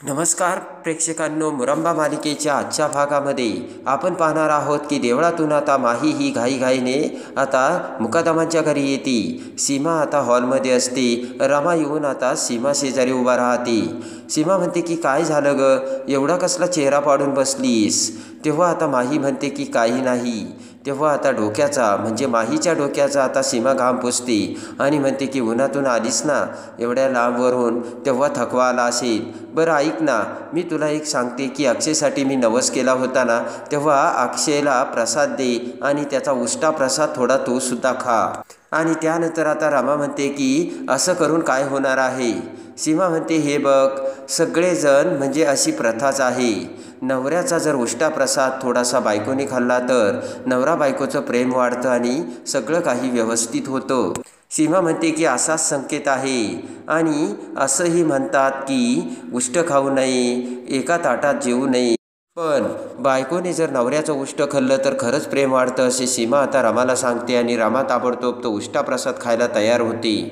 नमस्कार प्रेक्षकांनो, मुरंबा मालिकेच्या आजच्या भागामध्ये आपण पाहणार आहोत की देवळातून आता माही ही घाईघाईने आता मुकादमांच्या घरी येते। सीमा आता हॉलमध्ये असते। रमा येऊन आता सीमा शेजारी उभा राहते। सीमा म्हणते की काय झालं ग, एवढा कसला चेहरा पाडून बसलीस? तेव्हा आता माही म्हणते की काही नाही। तेव्हा आता डोक्याचा म्हणजे माहीच्या डोक्याचा आता सीमा घाम पुसते आणि म्हणते की उन्हातून आलीस ना एवढ्या लांबवरून, तेव्हा थकवा आला असेल। बरं ऐक ना, मी तुला एक सांगते की अक्षयसाठी मी नवस केला होता ना, तेव्हा अक्षयला प्रसाद दे आणि त्याचा उष्टा प्रसाद थोडा तो सुद्धा खा। आणि त्यानंतर आता रमा म्हणते की असं करून काय होणार आहे? सीमा म्हणते हे बघ, सगळेजण म्हणजे अशी प्रथाच आहे, नवऱ्याचा जर उष्टा प्रसाद थोडासा बायकोने खाल्ला तर नवरा बायकोचं प्रेम वाढतं आणि सगळं काही व्यवस्थित होतं। सीमा म्हणते की असाच संकेत आहे आणि असंही म्हणतात की उष्ट खाऊ नये, एका ताटात जेवू नये, पण बायकोने जर नवऱ्याचं उष्ट खाल्लं तर खरंच प्रेम वाढतं असे सीमा आता रमाला सांगते आणि रमा ताबडतोब तो उष्टा प्रसाद खायला तयार होते।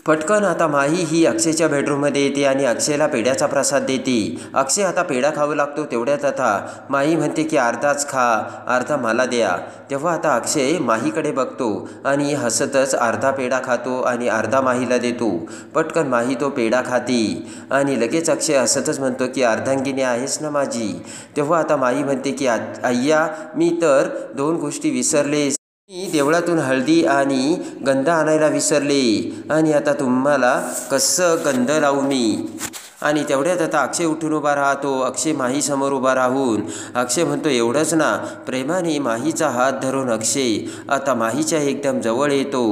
पटकन आता माही ही अक्षयच्या बेडरूममध्ये येते आणि अक्षयला पेढ्याचा प्रसाद देते। अक्षय आता पेढा खाऊ लागतो, तेवढ्यात आता माही म्हणते की अर्धाच खा, अर्धा मला द्या। तेव्हा आता अक्षय माहीकडे बघतो आणि हसतच अर्धा पेढा खातो आणि अर्धा माहीला देतो। पटकन माही तो पेढा खाते आणि लगेच अक्षय हसतच म्हणतो की अर्धांगिनी आहेस ना माझी। तेव्हा आता माही म्हणते की अय्या, मी तर 2 गोष्टी विसरलेस, मी देवळातून हळदी आणि गंध आणायला विसरले आणि आता तुम्हाला कसं गंध लावू मी? आणि तेवढ्यात आता अक्षय उठून उभा राहतो। अक्षय माहीसमोर उभा राहून अक्षय म्हणतो एवढंच ना? प्रेमाने माहीचा हात धरून अक्षय आता माहीच्या एकदम जवळ येतो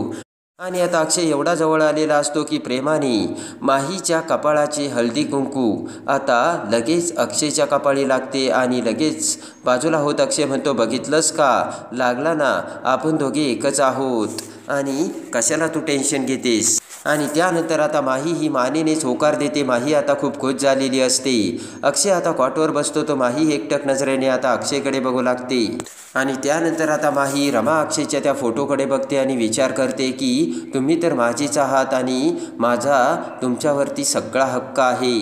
आणि आता अक्षय एवढा जवळ आलेला असतो की प्रेमाने माहीच्या कपाळाची हळदी कुंकू आता लगेच अक्षयच्या कपाळी लागते आणि लगेच बाजूला होत अक्षय म्हणतो बघितलंस का, लागला ना, आपण दोघे एकच आहोत आणि कशाला तू टेन्शन घेतेस? आणि त्यानंतर आता माही ही मानेनेच होकार देते। माही आता खूप खुश झालेली असते। अक्षय आता कॉटवर बसतो, तो माही एकटक नजरेने आता अक्षयकडे बघू लागते आणि त्यानंतर आता माही रमा अक्षयच्या त्या फोटोकडे बघते आणि विचार करते की तुम्ही तर माझीच आहात आणि माझा तुमच्यावरती सगळा हक्क आहे।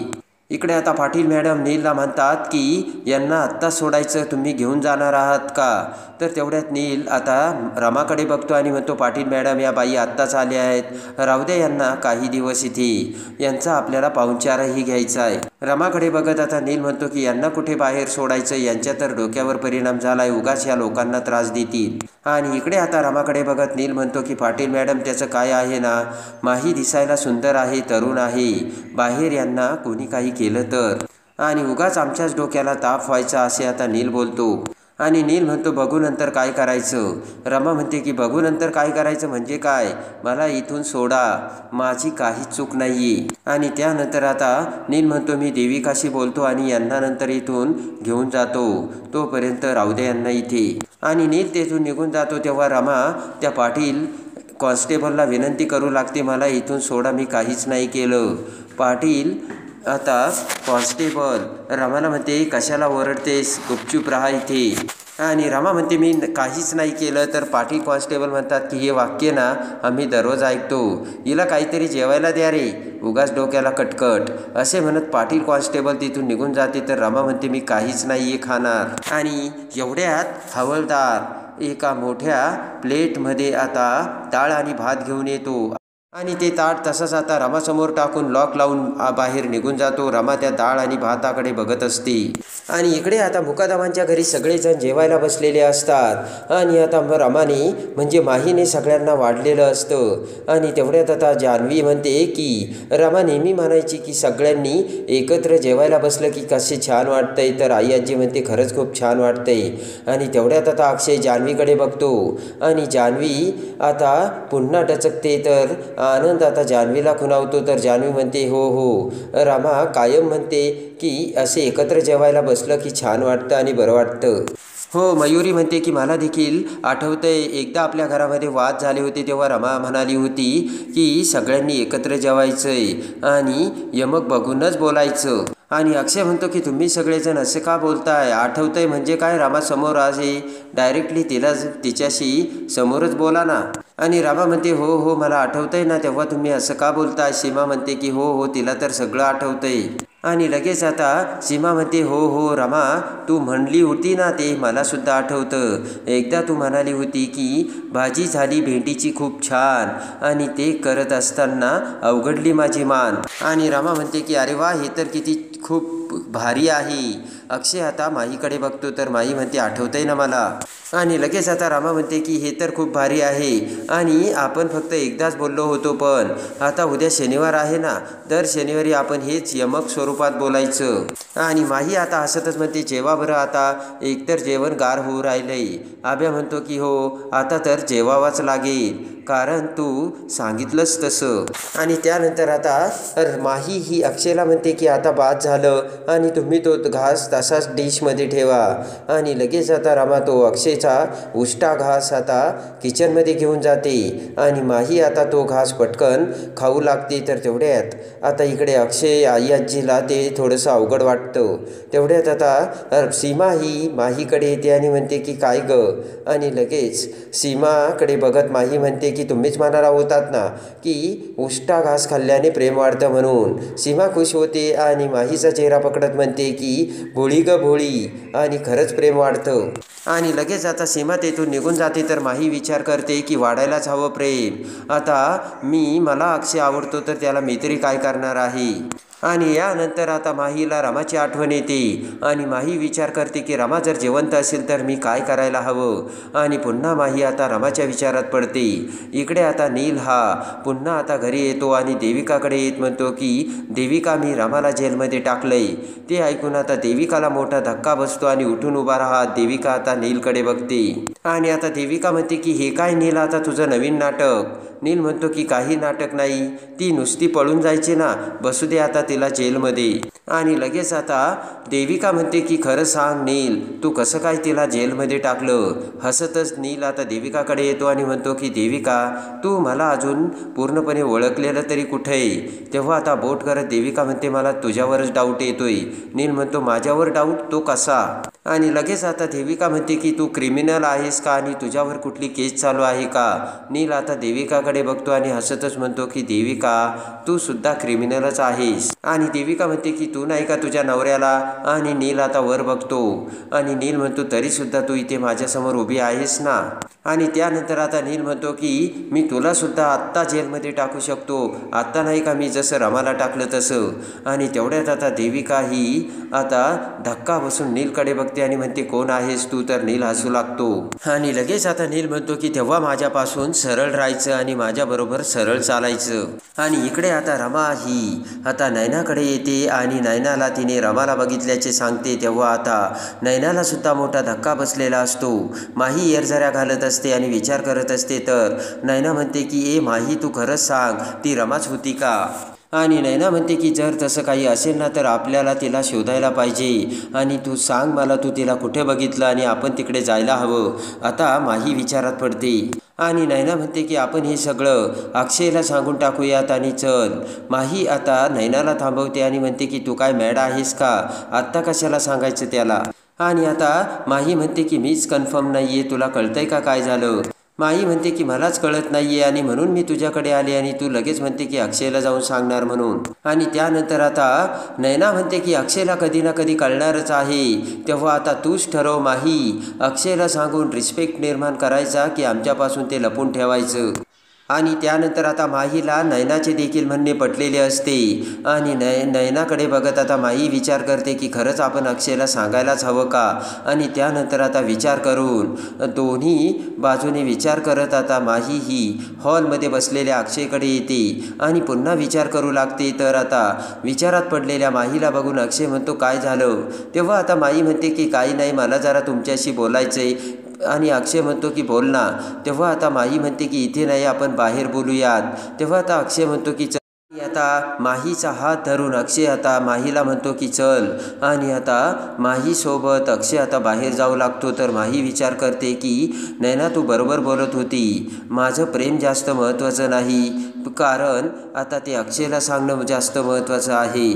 इकडे आता पाटील मॅडम नीलला म्हणतात की यांना आत्ता सोडायचं, तुम्ही घेऊन जाणार आहात का? तर तेवढ्यात नील आता रमाकडे बघतो आणि म्हणतो पाटील मॅडम, या बाई आत्ताच आल्या आहेत, राहू द्या यांना काही दिवस इथे, यांचा आपल्याला पाहुणचारही घ्यायचा आहे। रमाकडे बघत आता नील म्हणतो की यांना कुठे बाहेर सोडायचं, यांच्या तर डोक्यावर परिणाम झालाय, उगाच या लोकांना त्रास देतील। आणि इकडे आता रमाकडे बघत नील म्हणतो की पाटील मॅडम त्याचं काय आहे ना, माही दिसायला सुंदर आहे, तरुण आहे, बाहेर यांना कोणी काही केलं तर आणि उगाच आमच्याच डोक्याला ताप व्हायचा असे आता नील बोलतो। आणि नील म्हणतो बघू नंतर काय करायचं? रमा म्हणते की बघू नंतर काय करायचं म्हणजे काय, मला इथून सोडा, माझी काहीच चूक नाहीये। आणि त्यानंतर आता नील म्हणतो मी देविकाशी बोलतो आणि यांना नंतर इथून घेऊन जातो, तोपर्यंत राहू दे यांना इथे। आणि नील तेथून निघून जातो तेव्हा रमा त्या पाटील कॉन्स्टेबलला विनंती करू लागते मला इथून सोडा, मी काहीच नाही केलं। पाटील आता कॉन्स्टेबल रमाला म्हणते कशाला ओरडतेस, गुपचूप राहा इथे। आणि रमा म्हणते मी काहीच नाही केलं। तर पाटील कॉन्स्टेबल म्हणतात की हे वाक्य ना आम्ही दररोज ऐकतो, हिला काहीतरी जेवायला द्या रे, उगाच डोक्याला कटकट, असे म्हणत पाटील कॉन्स्टेबल तिथून निघून जाते। तर रमा म्हणते मी काहीच नाही खाणार। आणि एवढ्यात हवालदार एका मोठ्या प्लेटमध्ये आता डाळ आणि भात घेऊन येतो आणि ते ताट तसंच आता रमासमोर टाकून लॉक लावून बाहेर निघून जातो। रमा त्या डाळ आणि भाताकडे बघत असते आणि इकडे आता मुकादमांच्या घरी सगळेजण जेवायला बसलेले असतात आणि आता रमाने म्हणजे माहीने सगळ्यांना वाढलेलं असतं। आणि तेवढ्यात आता जान्हवी म्हणते की रमा नेहमी म्हणायची की सगळ्यांनी एकत्र जेवायला बसलं की कसे छान वाटतंय, तर आई आजी म्हणते खरंच खूप छान वाटतंय। आणि तेवढ्यात आता अक्षय जान्हवीकडे बघतो आणि जान्हवी आता पुन्हा डचकते, तर आनंद आता जान्हवीला खुणावतो। तर जान्हवी म्हणते हो हो, रमा कायम म्हणते की असे एकत्र जेवायला बसलं की छान वाटतं आणि बरं वाटतं। हो, मयुरी म्हणते की मला देखील आठवतंय एकदा आपल्या घरामध्ये वाद झाले होते तेव्हा रमा म्हणाली होती की सगळ्यांनी एकत्र जेवायचंय आणि यमक बघूनच बोलायचं। आणि अक्षय म्हणतो की तुम्ही सगळेजण असे का बोलताय, आठवतंय म्हणजे काय, रामा समोर आहे, डायरेक्टली तिच्याशी समोरच बोला ना. आणि रामा म्हणते हो हो मला आठवतंय ना, तेव्हा तुम्ही असं का बोलताय. सीमा म्हणते की हो हो तिला तर सगळं आठवतंय. आणि लगेच आता सीमा म्हणते हो हो रामा तू म्हणली होती ना ते मलासुद्धा आठवतं. एकदा तू म्हणाली होती की भाजी झाली भेंडीची खूप छान आणि ते करत असताना अवघडली माझी मान. आणि रामा म्हणते की अरे वा हे तर किती खूप भारी आहे. अक्षय आता माहीकडे बघतो तर माही म्हणते आठवतंय ना मला. आणि लगेच आता रामा म्हणते की हे तर खूप भारी आहे आणि आपण फक्त एकदाच बोललो होतो, पण आता उद्या शनिवार आहे ना, दर शनिवारी आपण हेच यमक स्वरूपात बोलायचं. आणि माही आता हसतच म्हणते जेवा बरं आता, एकतर जेवण गार होऊ राहिलंय. आब्या म्हणतो की हो आता तर जेवावाच लागेल कारण तू सांगितलंस तसं. आणि त्यानंतर आता माही ही अक्षयला म्हणते की आता बाद झालं आणि तुम्ही तो घास तसाच डिशमध्ये ठेवा. आणि लगेच आता रामा तो अक्षयचा उष्टा घास आता किचनमध्ये घेऊन जाते आणि माही आता तो घास पटकन खाऊ लागते. तर तेवढ्यात आता इकडे अक्षय आई आजीला ते थोडंसं अवघड वाटतं. तेवढ्यात आता सीमा ही माहीकडे येते आणि म्हणते की काय ग. आणि लगेच सीमाकडे बघत माही म्हणते की तुम्हीच म्हणाला होतात ना की उष्टा घास खाल्ल्याने प्रेम वाढतं म्हणून. सीमा खुश होते आणि माहीचा चेहरा पकडत म्हणते की भोळी ग भोळी आणि खरंच प्रेम वाढतं. आणि लगेच आता सीमा तेथून निघून जाते तर माही विचार करते की वाढायलाच हवं प्रेम. आता मला अक्षय आवडतो तर त्याला मी तरी काय करणार आहे. आणि यानंतर आता माहीला रमाची आठवण येते आणि माही विचार करते की रमा जर जिवंत असेल तर मी काय करायला हवं. आणि पुन्हा माही आता रमाच्या विचारात पडते. इकडे आता नील हा पुन्हा आता घरी येतो आणि देविकाकडे येत म्हणतो की देविका मी रमाला जेलमध्ये टाकलंय. ते ऐकून आता देविकाला मोठा धक्का बसतो आणि उठून उभा राहत देविका आता नीलकडे बघते. आणि आता देविका म्हणते की हे काय नील आता तुझं नवीन नाटक. नील म्हणतो की काही नाटक नाही, ती नुसती पळून जायची ना, बसू दे आता तिला जेलमध्ये. आणि लगेच आता देविका म्हणते की खरं सांग नील तू कसं काय तिला जेलमध्ये टाकलं. हसतच नील आता देविकाकडे येतो आणि म्हणतो की देविका तू मला अजून पूर्णपणे ओळखलेलं तरी कुठे. तेव्हा आता बोट करत देविका म्हणते मला तुझ्यावरच डाऊट येतोय. नील म्हणतो माझ्यावर डाऊट, तो कसा. आणि लगेच आता देविका म्हणते की तू क्रिमिनल आहेस का आणि तुझ्यावर कुठली केस चालू आहे का. नील आता देविकाकडे बघतो आणि हसतच म्हणतो की देविका तू सुद्धा क्रिमिनलच आहेस. आणि देविका म्हणते की तू नाही का तुझ्या नवऱ्याला. आणि नील आता वर बघतो आणि नील म्हणतो तरी सुद्धा तू इथे माझ्यासमोर उभी आहेस ना. आणि त्यानंतर आता नील म्हणतो की मी तुला सुद्धा आत्ता जेलमध्ये टाकू शकतो, आत्ता नाही का मी जसं रमाला टाकलं तसं. आणि तेवढ्यात आता देविका ही आता धक्का बसून नीलकडे बघते आणि म्हणते कोण आहेस तू. तर नील हसू लागतो. आणि लगेच आता नील म्हणतो की तेव्हा माझ्यापासून सरळ राहायचं आणि माझ्याबरोबर सरळ चालायचं. आणि इकडे आता रमा ही आता नैनाकडे येते आणि नैनाला तिने रमाला बघितल्याचे सांगते. तेव्हा आता नैनाला सुद्धा मोठा धक्का बसलेला असतो. माही येरझऱ्या घालत असते आणि विचार करत असते. तर नैना म्हणते की ए माही तू खरंच सांग ती रमाच होती का. आणि नैना म्हणते की जर तसं काही असेल ना तर आपल्याला तिला शोधायला पाहिजे आणि तू सांग मला तू तिला कुठे बघितलं आणि आपण तिकडे जायला हवं. आता माही विचारात पडते आणि नैना म्हणते की आपण हे सगळं अक्षयला सांगून टाकूयात आणि चल. माही आता नैनाला थांबवते आणि म्हणते की तू काय मॅड आहेस का, आत्ता कशाला सांगायचं त्याला. आणि आता माही म्हणते की मीच कन्फर्म नाही आहे, तुला कळतंय का काय झालं. माही म्हणते की मलाच कळत नाहीये आणि म्हणून मी तुझ्याकडे आले आणि तू लगेच म्हणते की अक्षयला जाऊन सांगणार म्हणून. आणि त्यानंतर आता नैना म्हणते की अक्षयला कधी ना कधी कळणारच आहे. तेव्हा आता तूच ठरव माही, अक्षयला सांगून रिस्पेक्ट निर्माण करायचा की आमच्यापासून ते लपून ठेवायचं. आणि त्यानंतर आता माहीला नैनाचे देखील म्हणणे पटलेले असते. आणि नैनाकडे बघत आता माही विचार करते की खरंच आपण अक्षयला सांगायलाच हवं का. आणि त्यानंतर आता विचार करून दोन्ही बाजूने विचार करत आता माही ही हॉलमध्ये बसलेल्या अक्षयकडे येते आणि पुन्हा विचार करू लागते. तर आता विचारात पडलेल्या माहीला बघून अक्षय म्हणतो काय झालं. तेव्हा आता माही म्हणते की काही नाही, मला जरा तुमच्याशी बोलायचंय. आणि अक्षय म्हणतो की बोल ना. तेव्हा आता माही म्हणते की इथे नाही आपण बाहेर बोलूयात. तेव्हा आता अक्षय म्हणतो की आता माहीचा हात धरून अक्षय आता माहीला म्हणतो की चल, आणि आता माहीसोबत अक्षय आता बाहेर जाऊ लागतो. तर माही विचार करते की नैना तू बरोबर बोलत होती, माझं प्रेम जास्त महत्त्वाचं नाही, कारण आता ते अक्षयला सांगणं जास्त महत्त्वाचं आहे.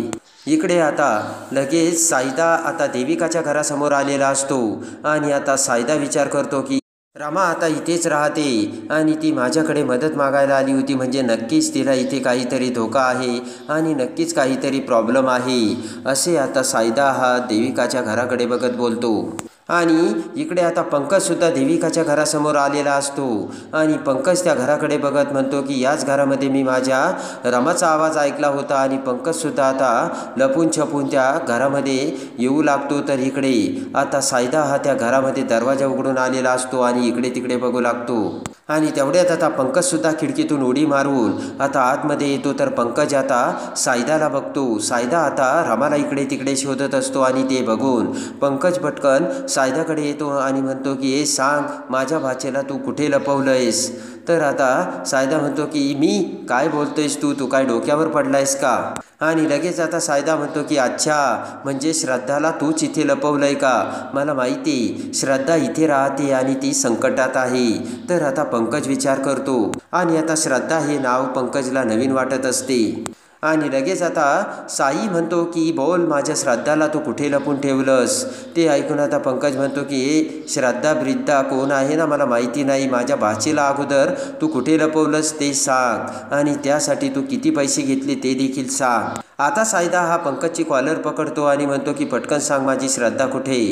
इकडे आता लगेच सायदा आता देविकाच्या घरासमोर आलेला असतो आणि आता सायदा विचार करतो की रमा आता इथेच राहते आणि ती माझ्याकडे मदत मागायला आली होती, म्हणजे नक्कीच तिला इथे काहीतरी धोका आहे आणि नक्कीच काहीतरी प्रॉब्लेम आहे, असे आता सायदा हा देविकाच्या घराकडे बघत बोलतो. आणि इकडे आता पंकजसुद्धा देविकाच्या घरासमोर आलेला असतो आणि पंकज त्या घराकडे बघत म्हणतो की याच घरामध्ये मी माझ्या रमाचा आवाज ऐकला होता. आणि पंकजसुद्धा आता लपून छपून त्या घरामध्ये येऊ लागतो. तर इकडे आता सायदा हा त्या घरामध्ये दरवाजा उघडून आलेला असतो आणि इकडे तिकडे बघू लागतो. आणि तेवढ्यात आता पंकजसुद्धा खिडकीतून उडी मारून आता आतमध्ये येतो. तर पंकज आता सायदाला बघतो. सायदा आता रमाला इकडे तिकडे शोधत असतो आणि ते बघून पंकज पटकन सायदाकडे येतो आणि म्हणतो की हे सांग, माझ्या भाचेला तू कुठे लपवलंयस? तर आता सायदा म्हणतो की मी काय बोलतोयस तू काय डोक्यावर पडलायस का? आणि लगेच आता सायदा म्हणतो की अच्छा, म्हणजे श्रद्धाला तूच इथे लपवलंय का? मला माहिती श्रद्धा इथे राहते आणि ती संकटात आहे. तर आता पंकज विचार करतो आणि आता श्रद्धा हे नाव पंकजला नवीन वाटत असते. आणि लगेच आता साई म्हणतो की बोल, माझ्या श्रद्धाला तू कुठे लपून ठेवलंस? ते ऐकून आता पंकज म्हणतो की हे श्रद्धा ब्रिद्धा कोण आहे ना मला माहिती नाही, माझ्या भाचीला अगोदर तू कुठे लपवलंस ते सांग, आणि त्यासाठी तू किती पैसे घेतले ते देखील सांग. आता सायदा हा पंकजची कॉलर पकडतो आणि म्हणतो की पटकन सांग, माझी श्रद्धा कुठे?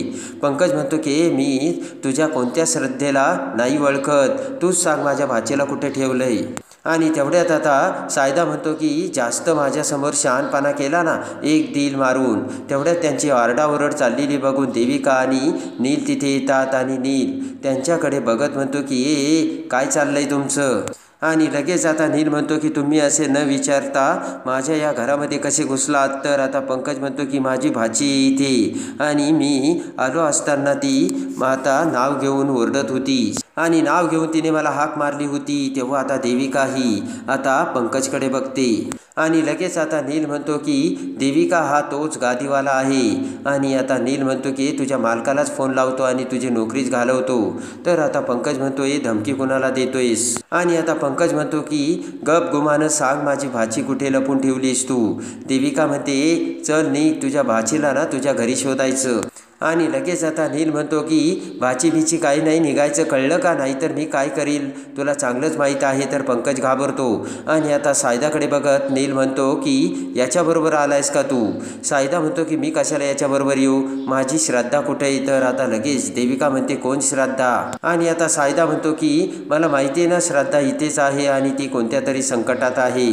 पंकज म्हणतो की मी तुझ्या कोणत्या श्रद्धेला नाही ओळखत, तूच सांग माझ्या भाचीला कुठे ठेवलंय. आणि तेवढ्यात आता सायदा म्हणतो की जास्त माझ्यासमोर शहाणपणा केला ना एक दिल मारून. तेवढ्यात त्यांची आरडाओरड चाललेली बघून देविका आणि नील तिथे येतात आणि नील त्यांच्याकडे बघत म्हणतो की ए काय चाललंय तुमचं? आणि लगेच आता नील म्हणतो की तुम्ही असे न विचारता माझ्या या घरामध्ये कसे घुसलात? तर आता पंकज म्हणतो की माझी भाची इथे आणि मी आलो असताना ती आता नाव घेऊन ओरडत होती आणि नाव घेऊन तिने मला हाक मारली होती. तेव्हा आता देविका ही आता पंकजकडे बघते आणि लगेच आता नील म्हणतो की देविका हा तोच गादीवाला आहे. आणि आता नील म्हणतो की तुझ्या मालकालाच फोन लावतो आणि तुझी नोकरीच घालवतो. तर आता पंकज म्हणतो हे धमकी कोणाला देतोयस? आणि आता पंकज म्हणतो की गप गुमानं सांग, माझी भाची कुठे लपून ठेवलीस तू? देविका म्हणते चल निघ, तुझ्या भाचीला ना तुझ्या घरी शोधायचं. आणि लगेच आता नील म्हणतो की भाची बिची काही नाही, निघायचं कळलं का? नाही तर मी काय करील तुला चांगलंच माहीत आहे. तर पंकज घाबरतो आणि आता सायदाकडे बघत नील म्हणतो की याच्याबरोबर आलायस का तू? सायदा म्हणतो की मी कशाला याच्याबरोबर येऊ, माझी श्रद्धा कुठे? तर आता लगेच देविका म्हणते कोण श्रद्धा? आणि आता सायदा म्हणतो की मला माहिती आहे ना, श्रद्धा इथेच आहे आणि ती कोणत्या तरी संकटात आहे.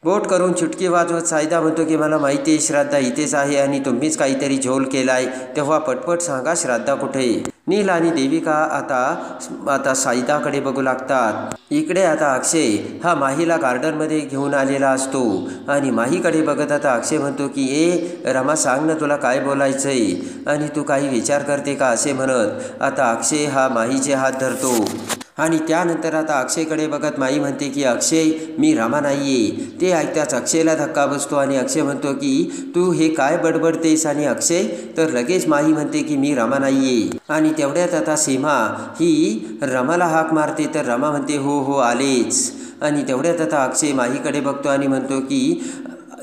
बोट करून चुटकी वाजवत सायदा म्हणतो की मला माहिती आहे श्रद्धा इथेच आहे आणि तुम्हीच काहीतरी झोल केलाय, तेव्हा पटपट सांगा श्रद्धा कुठे? नील आणि देविका आता सायदाकडे बघू लागतात. इकडे आता अक्षय हा माहीला गार्डनमध्ये घेऊन आलेला असतो आणि माहीकडे बघत आता अक्षय म्हणतो की ए रमा सांग ना, तुला काय बोलायचंय आणि तू काही विचार करते का? असे म्हणत आता अक्षय हा माहीचे हात धरतो. आणि त्यानंतर आता अक्षयकडे बघत माई म्हणते की अक्षय मी रमा नाहीये. ते ऐकताच अक्षयला धक्का बसतो आणि अक्षय म्हणतो की तू हे काय बडबडतेस? आणि अक्षय तर लगेच माही म्हणते की मी रमा नाहीये. आणि तेवढ्यात आता सीमा ही रमाला हाक मारते. तर रमा म्हणते हो हो आलेच. आणि तेवढ्यात आता अक्षय माहीकडे बघतो आणि म्हणतो की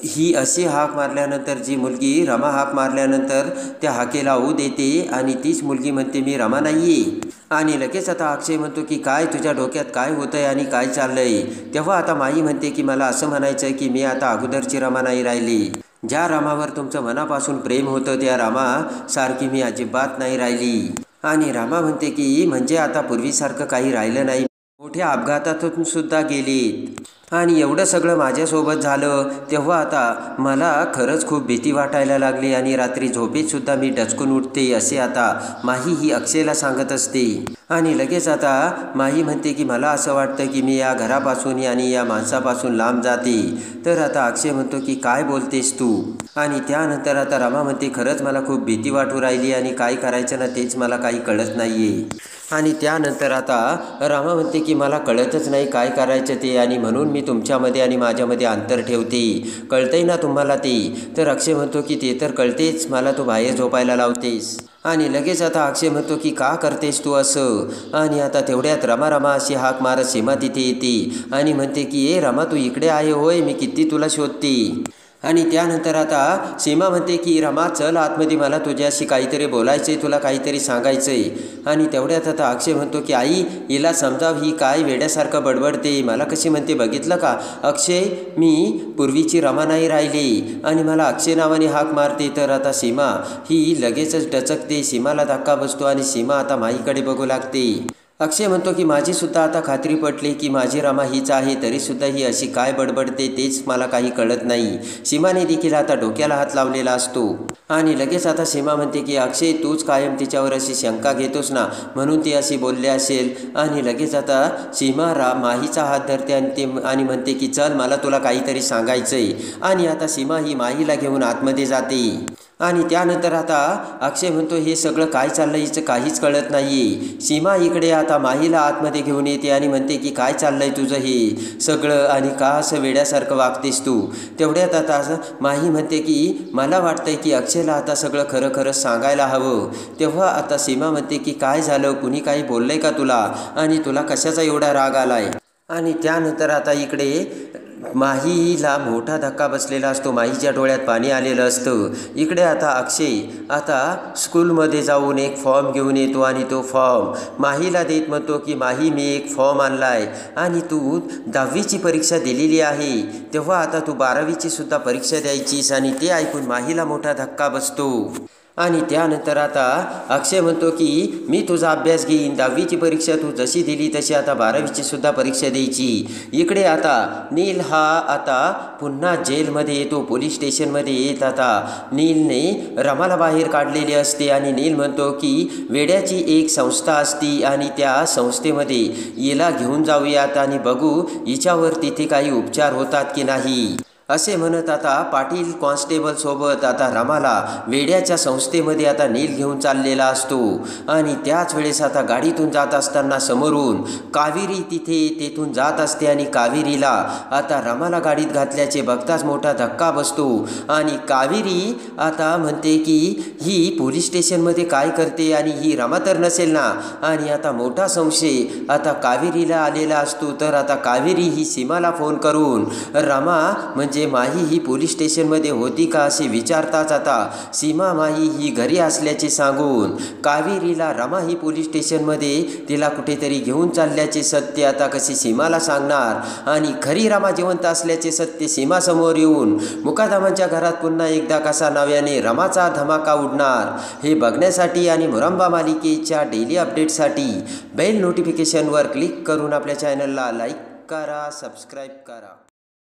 ही अशी हाक मारल्यानंतर जी मुलगी रमा हाक मारल्यानंतर त्या हाकेला ऊ देते आणि तीच मुलगी म्हणते मी रमा नाहीये. आणि लगेच आता अक्षय म्हणतो की काय तुझ्या डोक्यात काय होतंय आणि काय चाललंय? तेव्हा आता माई म्हणते की मला असं म्हणायचं की मी आता अगोदरची रमा नाही राहिली. ज्या रामावर तुमचं मनापासून प्रेम होतं त्या रामासारखी मी अजिबात नाही राहिली. आणि रामा म्हणते की म्हणजे आता पूर्वीसारखं काही राहिलं नाही, मोठ्या अपघातातून सुद्धा गेलीत आणि एवढं सगळं माझ्यासोबत झालं. तेव्हा आता मला खरंच खूप भीती वाटायला लागली आणि रात्री झोपेतसुद्धा मी डचकून उठते, असे आता माही ही अक्षयला सांगत असते. आणि लगेच आता माही म्हणते की मला असं वाटतं की मी या घरापासून आणि या माणसापासून लांब जाते. तर आता अक्षय म्हणतो की काय बोलतेस तू? आणि त्यानंतर आता रमा म्हणते खरंच मला खूप भीती वाटू राहिली आणि काय करायचं ना तेच मला काही कळत नाहीये. आणि त्यानंतर आता रमा म्हणते की मला कळतच नाही काय करायचं ते, आणि म्हणून मी मी तुमच्यामध्ये आणि माझ्यामध्ये अंतर ठेवते, कळतंय ना तुम्हाला ते? तर अक्षय म्हणतो की ते तर कळतेच, मला तू बाहेर झोपायला लावतेस. आणि लगेच आता अक्षय म्हणतो की का करतेस तू असं? आणि आता तेवढ्यात रमा रमा अशी हाक मारत सीमा तिथे येते आणि म्हणते की ए रमा, तू इकडे आहे होय, मी किती तुला शोधते. आणि त्यानंतर आता सीमा म्हणते की रमा चल आतमध्ये, मला तुझ्याशी काहीतरी बोलायचं आहे, तुला काहीतरी सांगायचं आहे. आणि तेवढ्यात आता अक्षय म्हणतो की आई हिला समजाव, ही काय वेड्यासारखं बडबडते, मला कशी म्हणते बघितलं का अक्षय, मी पूर्वीची रमा नाही राहिली आणि मला अक्षय नावाने हाक मारते. तर आता सीमा ही लगेचच डचकते, सीमाला धक्का बसतो आणि सीमा आता माईकडे बघू लागते. अक्षय म्हणतो की माझीसुद्धा आता खात्री पटली की माझी रमा हीच आहे, तरीसुद्धा ही अशी काय बडबडते तेच मला काही कळत नाही. सीमाने देखील आता डोक्याला हात लावलेला असतो. आणि लगेच आता सीमा म्हणते की अक्षय तूच कायम तिच्यावर अशी शंका घेतोस ना, म्हणून ती अशी बोलली असेल. आणि लगेच आता सीमा माहीचा हात धरते आणि म्हणते की चल, मला तुला काहीतरी सांगायचं आहे. आणि आता सीमा ही माहीला घेऊन आतमध्ये जाते. आणि त्यानंतर आता अक्षय म्हणतो हे सगळं काय चाललं हिचं काहीच कळत नाही आहे. सीमा इकडे आता माहीला आतमध्ये घेऊन येते आणि म्हणते की काय चाललं आहे तुझं हे सगळं आणि का असं वेड्यासारखं वागतेस तू? तेवढ्यात आता माही म्हणते की मला वाटतंय की अक्षयला आता सगळं खरं खरं सांगायला हवं. तेव्हा आता सीमा म्हणते की काय झालं, कुणी काही बोललंय का तुला आणि तुला कशाचा एवढा राग आलाय? आणि त्यानंतर आता इकडे माहीला मोठा धक्का बसलेला असतो, माहीच्या डोळ्यात पाणी आलेलं असतं. इकडे आता अक्षय आता स्कूलमध्ये जाऊन एक फॉर्म घेऊन येतो आणि तो फॉर्म माहीला देत म्हणतो की माही मी एक फॉर्म आणला आहे आणि तू 10वीची परीक्षा दिलेली आहे, तेव्हा आता तू 12वीची सुद्धा परीक्षा द्यायचीस. आणि ते ऐकून माहीला मोठा धक्का बसतो. आणि त्यानंतर आता अक्षय म्हणतो की मी तुझा अभ्यास घेईन, 10वीची परीक्षा तू जशी दिली तशी आता 12वीची सुद्धा परीक्षा द्यायची. इकडे आता नील हा आता पुन्हा जेलमध्ये येतो, पोलीस स्टेशनमध्ये येत. आता नीलने रमाला बाहेर काढलेली असते आणि नील म्हणतो की वेड्याची एक संस्था असती आणि त्या संस्थेमध्ये हिला घेऊन जाऊयात आणि बघू हिच्यावर तिथे काही उपचार होतात की नाही. असे म्हणत आता पाटील कॉन्स्टेबलसोबत आता रमाला वेड्याच्या संस्थेमध्ये आता नील घेऊन चाललेला असतो. आणि त्याच वेळेस आता गाडीतून जात असताना समोरून कावेरी तेथून जात असते आणि कावेरीला आता रमाला गाडीत घातल्याचे बघताच मोठा धक्का बसतो. आणि कावेरी आता म्हणते की ही पोलीस स्टेशनमध्ये काय करते आणि ही रमा तर नसेल ना. आणि आता मोठा संशय आता कावेरीला आलेला असतो. तर आता कावेरी ही सीमाला फोन करून रमा म्हणजे माही ही पोलीस स्टेशनमध्ये होती का असे विचारताच आता सीमा माही ही घरी असल्याचे सांगून कावेरीला रमा ही पोलीस स्टेशनमध्ये तिला कुठेतरी घेऊन चालल्याचे सत्य आता कसे सीमाला सांगणार आणि खरी रमा जिवंत असल्याचे सत्य सीमासमोर येऊन मुकादमांच्या घरात पुन्हा एकदा कसा नव्याने रमाचा धमाका उडणार हे बघण्यासाठी आणि मुरंबा मालिकेच्या डेली अपडेटसाठी बेल नोटिफिकेशनवर क्लिक करून आपल्या चॅनलला लाईक करा, सबस्क्राईब करा.